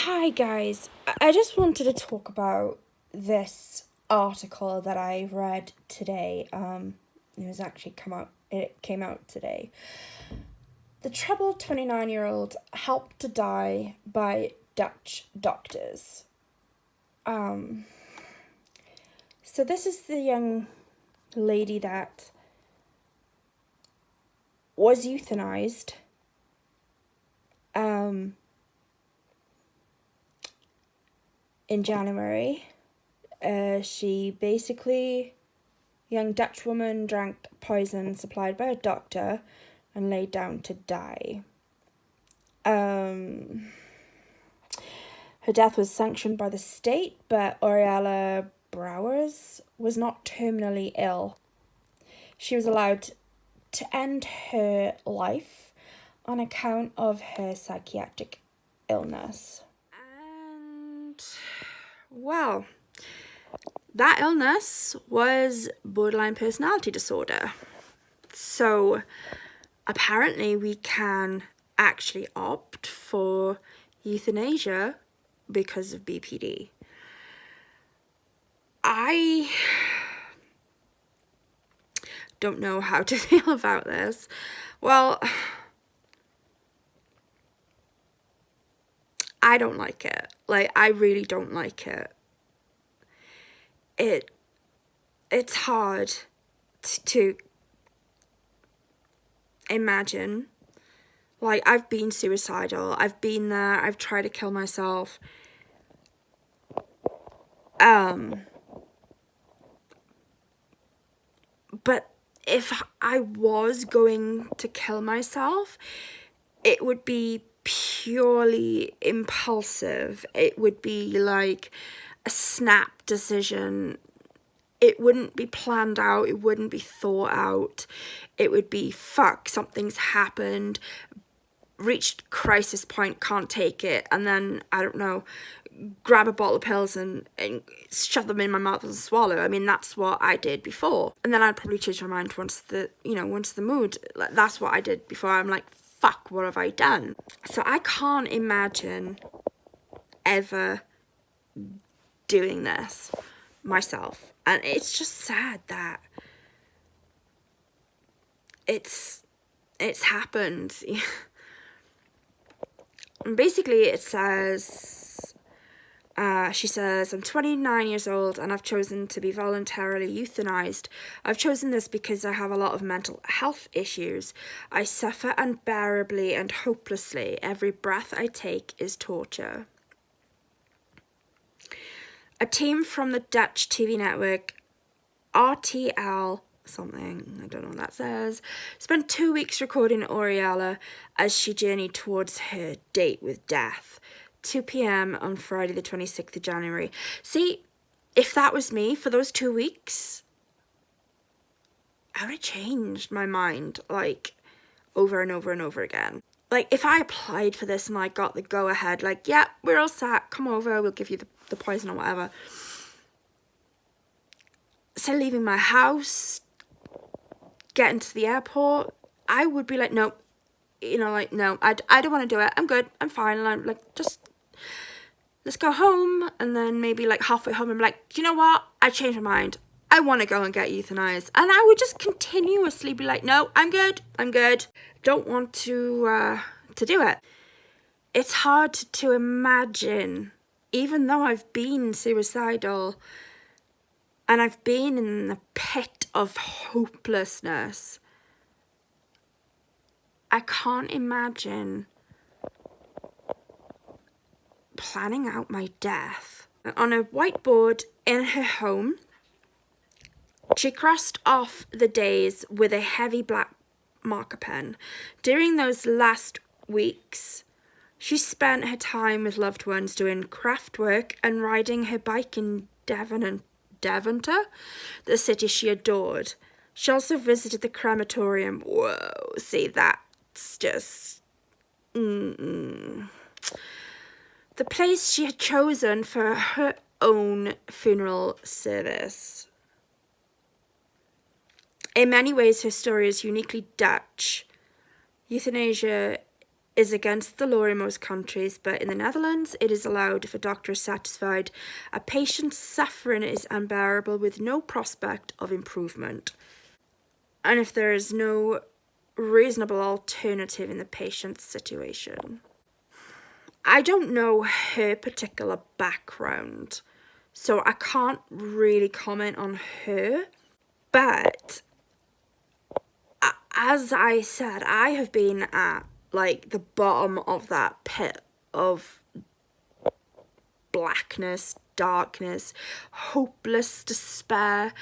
Hi guys, I just wanted to talk about this article that I read today. It came out today. The troubled 29-year-old helped to die by Dutch doctors. So this is the young lady that was euthanized. In January. Young Dutch woman drank poison supplied by a doctor and laid down to die. Her death was sanctioned by the state, but Oriella Brouwers was not terminally ill. She was allowed to end her life on account of her psychiatric illness. Well, that illness was borderline personality disorder. So apparently we can actually opt for euthanasia because of BPD. I don't know how to feel about this. Well, I don't like it. I really don't like it. It's hard to imagine. I've been suicidal. I've been there. I've tried to kill myself. But if I was going to kill myself, it would be purely impulsive. It would be like a snap decision. It wouldn't be planned out. It wouldn't be thought out. It would be, fuck, something's happened, reached crisis point, can't take it, and then, I don't know, grab a bottle of pills and shove them in my mouth and swallow. I mean, that's what I did before. And then I'd probably change my mind once the mood, that's what I did before. I'm like, fuck, what have I done? So I can't imagine ever doing this myself. And it's just sad that it's happened. And basically it says, she says, I'm 29 years old and I've chosen to be voluntarily euthanized. I've chosen this because I have a lot of mental health issues. I suffer unbearably and hopelessly. Every breath I take is torture. A team from the Dutch TV network RTL something, I don't know what that says, spent 2 weeks recording Oriella as she journeyed towards her date with death. 2 p.m. on Friday the 26th of January. See, if that was me for those 2 weeks, I would have changed my mind over and over and over again. If I applied for this and I got the go ahead, yeah, we're all set, come over, we'll give you the poison or whatever. So leaving my house, getting to the airport, I would be like, no, no, I don't want to do it. I'm good, I'm fine. And I'm just, let's go home. And then maybe halfway home, I'm like, do you know what? I changed my mind. I want to go and get euthanized. And I would just continuously be like, no, I'm good. Don't want to do it. It's hard to imagine, even though I've been suicidal and I've been in the pit of hopelessness, I can't imagine planning out my death. On a whiteboard in her home, she crossed off the days with a heavy black marker pen. During those last weeks, she spent her time with loved ones doing craft work and riding her bike in Devonter, the city she adored. She also visited the crematorium. Whoa, see, that's just... The place she had chosen for her own funeral service. In many ways, her story is uniquely Dutch. Euthanasia is against the law in most countries, but in the Netherlands it is allowed if a doctor is satisfied a patient's suffering is unbearable with no prospect of improvement, and if there is no reasonable alternative in the patient's situation. I don't know her particular background, so I can't really comment on her, but as I said, I have been at like the bottom of that pit of blackness, darkness, hopeless despair,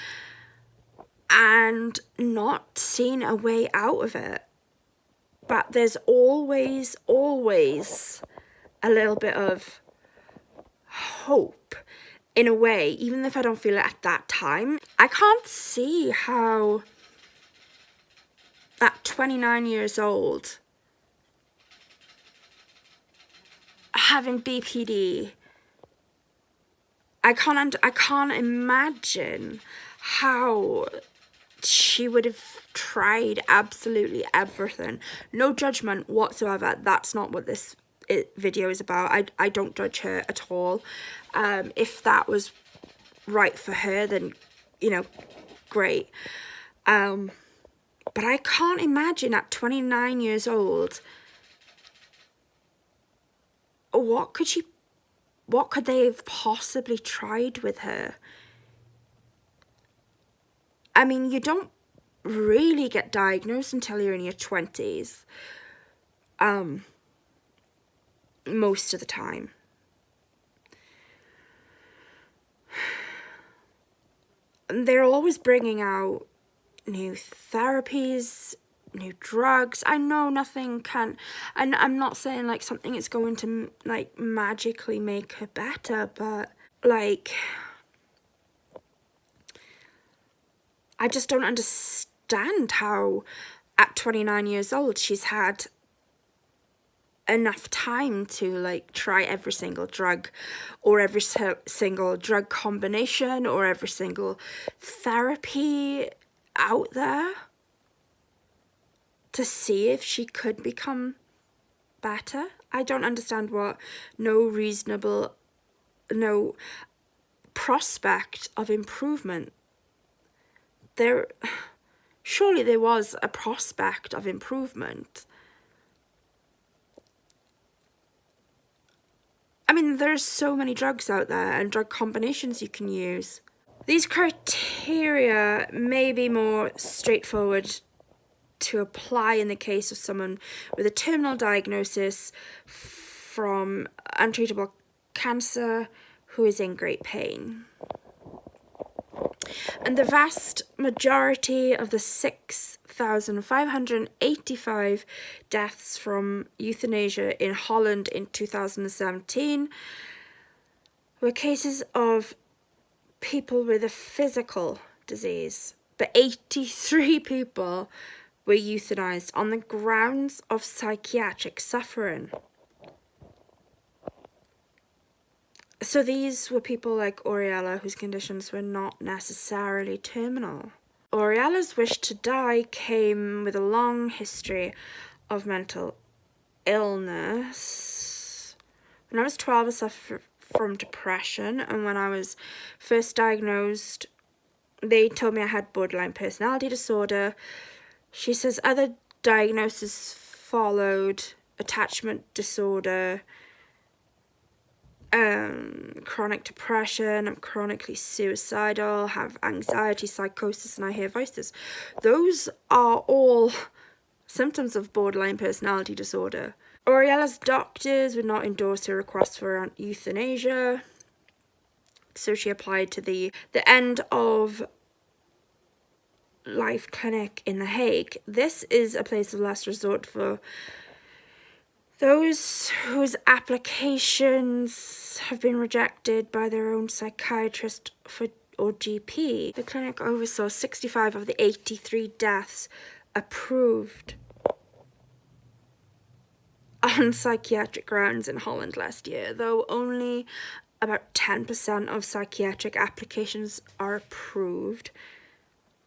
and not seen a way out of it. But there's always a little bit of hope in a way, even if I don't feel it at that time. I can't see how at 29 years old, having BPD, I can't imagine how she would have tried absolutely everything. No judgment whatsoever. That's not what this video is about. I don't judge her at all. If that was right for her, then, you know, great. But I can't imagine at 29 years old, what could they have possibly tried with her? I mean, you don't really get diagnosed until you're in your 20s. Most of the time. They're always bringing out new therapies, new drugs. I know nothing can, and I'm not saying like something is going to like magically make her better, but like, I just don't understand how at 29 years old she's had enough time to like try every single drug, or every single drug combination, or every single therapy out there to see if she could become better. I don't understand what no prospect of improvement. Surely there was a prospect of improvement. I mean, there's so many drugs out there and drug combinations you can use. These criteria may be more straightforward to apply in the case of someone with a terminal diagnosis from untreatable cancer who is in great pain. And the vast majority of the 6,585 deaths from euthanasia in Holland in 2017 were cases of people with a physical disease, but 83 people were euthanized on the grounds of psychiatric suffering. So these were people like Oriella, whose conditions were not necessarily terminal. Oriella's wish to die came with a long history of mental illness. When I was 12, I suffered from depression, and when I was first diagnosed, they told me I had borderline personality disorder. She says other diagnoses followed: attachment disorder, chronic depression, I'm chronically suicidal, have anxiety, psychosis, and I hear voices. Those are all symptoms of borderline personality disorder. Oriella's doctors would not endorse her request for euthanasia, so she applied to the End of Life Clinic in The Hague. This is a place of last resort for those whose applications have been rejected by their own psychiatrist or GP. The clinic oversaw 65 of the 83 deaths approved on psychiatric grounds in Holland last year, though only about 10% of psychiatric applications are approved,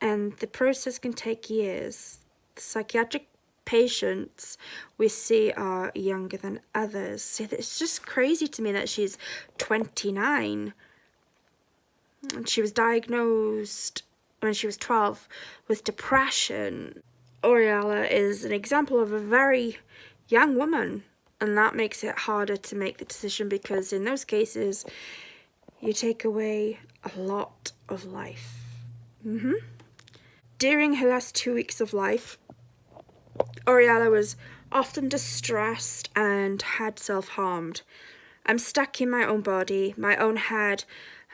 and the process can take years. The psychiatric patients we see are younger than others. So it's just crazy to me that she's 29. And she was diagnosed when she was 12 with depression. Oriella is an example of a very young woman, and that makes it harder to make the decision, because in those cases you take away a lot of life. During her last 2 weeks of life, Oriella was often distressed and had self-harmed. I'm stuck in my own body, my own head,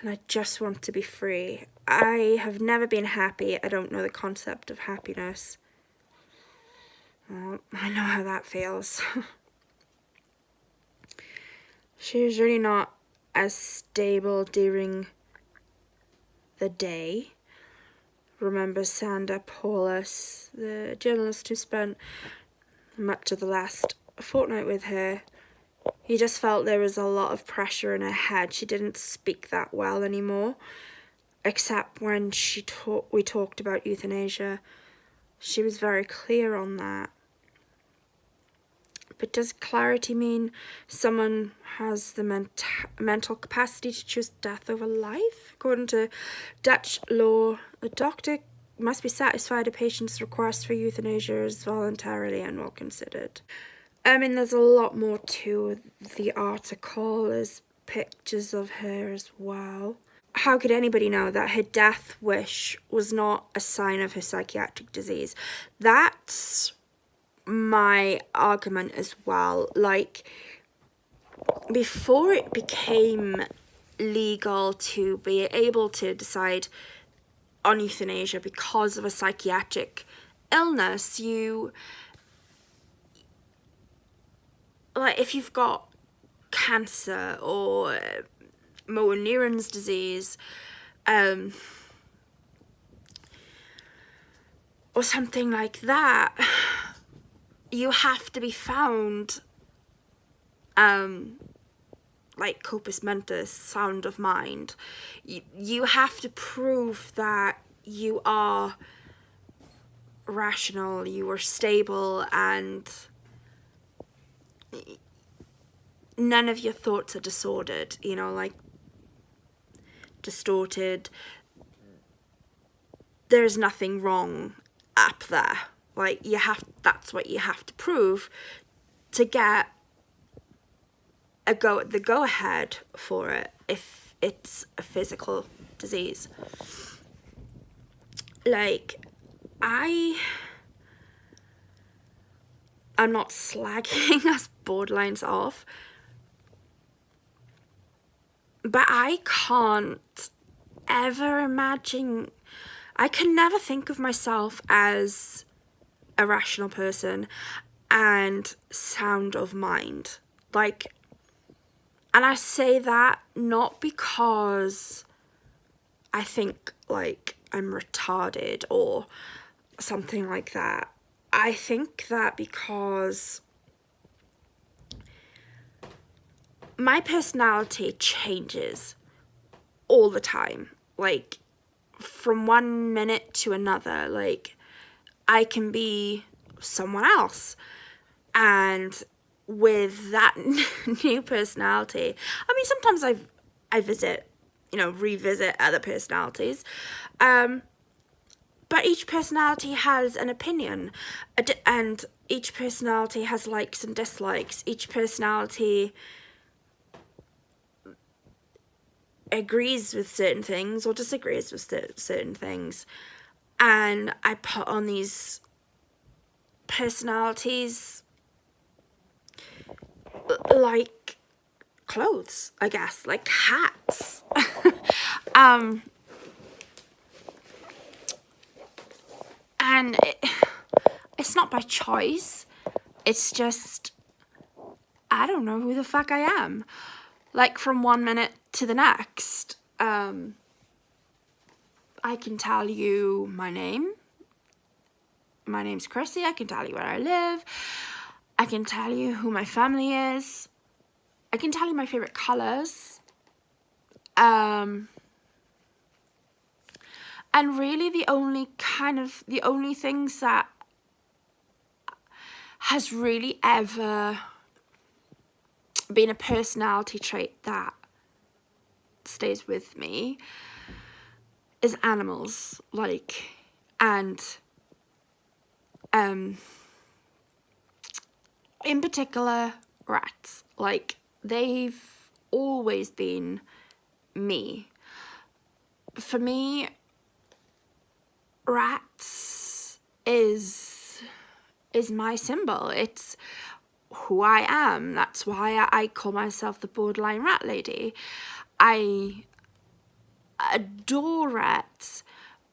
and I just want to be free. I have never been happy. I don't know the concept of happiness. Well, I know how that feels. She was really not as stable during the day. Remember Sander Paulus, the journalist who spent much of the last fortnight with her? He just felt there was a lot of pressure in her head. She didn't speak that well anymore, except when we talked about euthanasia. She was very clear on that. But does clarity mean someone has the mental capacity to choose death over life? According to Dutch law, a doctor must be satisfied a patient's request for euthanasia is voluntarily and well considered. I mean, there's a lot more to the article. There's pictures of her as well. How could anybody know that her death wish was not a sign of her psychiatric disease? That's my argument as well. Like, before it became legal to be able to decide on euthanasia because of a psychiatric illness, like, if you've got cancer or motor neurons disease, or something like that, you have to be found like corpus mentis, sound of mind. You have to prove that you are rational, you are stable, and none of your thoughts are disordered, like distorted. There's nothing wrong up there. Like, that's what you have to prove to get the go-ahead for it, if it's a physical disease. Like, I'm not slagging us borderlines off, but I can't ever imagine, I can never think of myself as a rational person and sound of mind. Like, and I say that not because I think, like, I'm retarded or something like that. I think that because my personality changes all the time. Like, from one minute to another, like, I can be someone else. And with that new personality, I mean, sometimes I visit, revisit other personalities. But each personality has an opinion, and each personality has likes and dislikes. Each personality agrees with certain things or disagrees with certain things. And I put on these personalities like clothes, I guess, like hats. And it's not by choice. It's just, I don't know who the fuck I am. Like, from one minute to the next. I can tell you my name. My name's Chrissy. I can tell you where I live. I can tell you who my family is. I can tell you my favorite colors. And really the only things that has really ever been a personality trait that stays with me is animals, like, and in particular rats. Like, they've always been me. For me, rats is my symbol. It's who I am. That's why I call myself the borderline rat lady. I adore rats,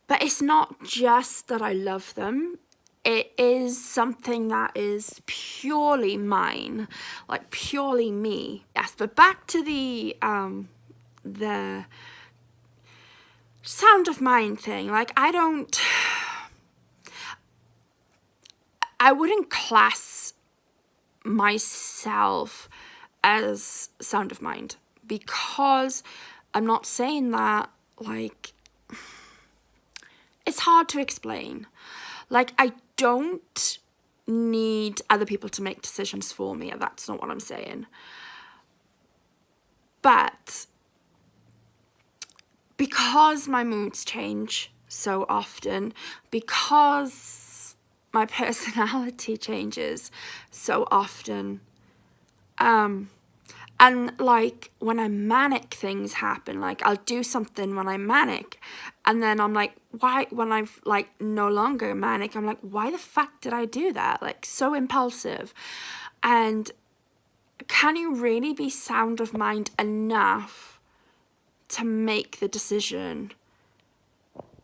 but it's not just that I love them. It is something that is purely mine, like purely me. Yes, but back to the sound of mind thing. Like, I wouldn't class myself as sound of mind, because I'm not saying that, like, it's hard to explain. Like, I don't need other people to make decisions for me. That's not what I'm saying. But because my moods change so often, because my personality changes so often, and like when I'm manic, things happen. Like, I'll do something when I'm manic, and then I'm like, why, when I'm like no longer manic, I'm like, why the fuck did I do that? Like, so impulsive. And can you really be sound of mind enough to make the decision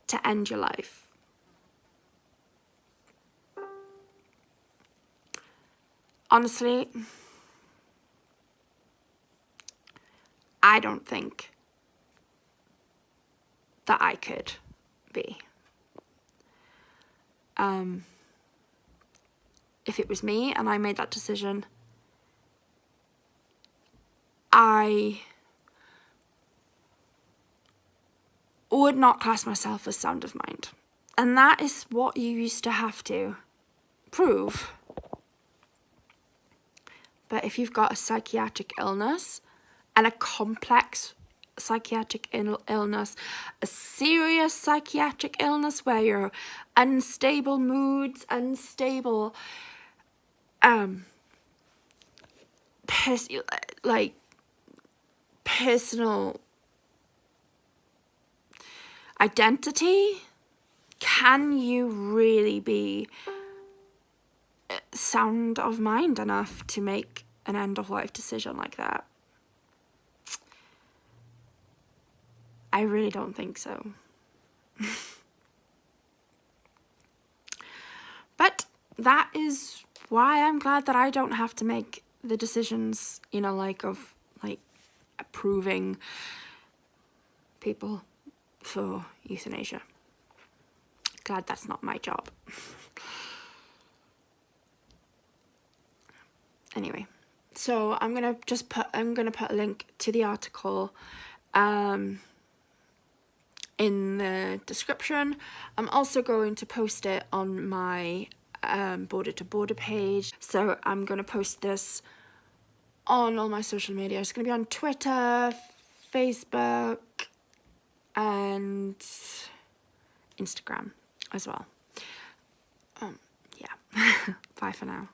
to end your life? Honestly, I don't think that I could be. If it was me and I made that decision, I would not class myself as sound of mind. And that is what you used to have to prove. But if you've got a psychiatric illness, and a complex psychiatric illness, a serious psychiatric illness where you're unstable moods, unstable personal identity, can you really be sound of mind enough to make an end of life decision like that? I really don't think so. But that is why I'm glad that I don't have to make the decisions, you know, like of like approving people for euthanasia. Glad that's not my job. Anyway, so I'm gonna put a link to the article in the description. I'm also going to post it on my Border to Border page. So I'm going to post this on all my social media. It's going to be on Twitter, Facebook, and Instagram as well. Yeah. Bye for now.